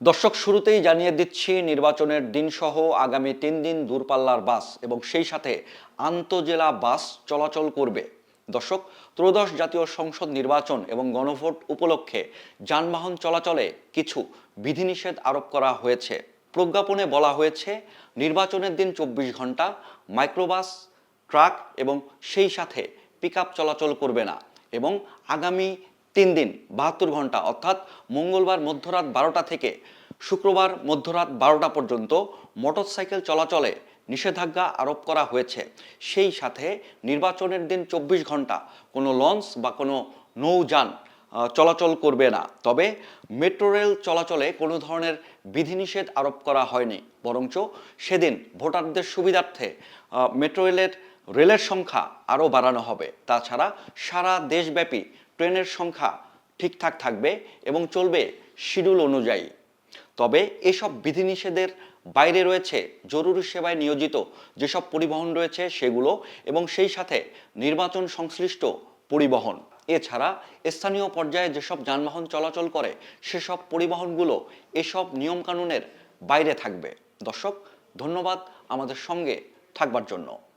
দর্শক, শুরুতেই জানিয়ে দিচ্ছি নির্বাচনের দিনসহ আগামী 3 দিন দূরপাল্লার বাস এবং সেই সাথে আন্তজেলা বাস চলাচল করবে। দর্শক, ত্রয়োদশ জাতীয় সংসদ নির্বাচন এবং গণভোট উপলক্ষে যানবাহন চলাচলে কিছু বিধিনিষেধ আরোপ করা হয়েছে। প্রজ্ঞাপনে বলা হয়েছে নির্বাচনের দিন 24 ঘন্টা মাইক্রোবাস, ট্রাক এবং সেই সাথে পিকআপ চলাচল করবে না এবং আগামী 3 দিন 72 ঘন্টা অর্থাৎ মঙ্গলবার মধ্যরাত 12টা থেকে শুক্রবার মধ্যরাত 12টা পর্যন্ত মোটরসাইকেল চলাচলে নিষেধাজ্ঞা আরোপ করা হয়েছে। সেই সাথে নির্বাচনের দিন 24 ঘন্টা কোনো লঞ্চ বা কোনো নৌযান চলাচল করবে না। তবে মেট্রো রেল চলাচলে কোনো ধরনের বিধিনিষেধ আরোপ করা হয়নি, বরঞ্চ সেদিন ভোটারদের সুবিধার্থে রেলের সংখ্যা আরও বাড়ানো হবে। তাছাড়া সারা দেশব্যাপী ট্রেনের সংখ্যা ঠিকঠাক থাকবে এবং চলবে শিডিউল অনুযায়ী। তবে এসব বিধিনিষেধের বাইরে রয়েছে জরুরি সেবায় নিয়োজিত যেসব পরিবহন রয়েছে সেগুলো এবং সেই সাথে নির্বাচন সংশ্লিষ্ট পরিবহন। এছাড়া স্থানীয় পর্যায়ে যেসব যানবাহন চলাচল করে সেসব পরিবহনগুলো এসব নিয়মকানুনের বাইরে থাকবে। দর্শক, ধন্যবাদ আমাদের সঙ্গে থাকবার জন্য।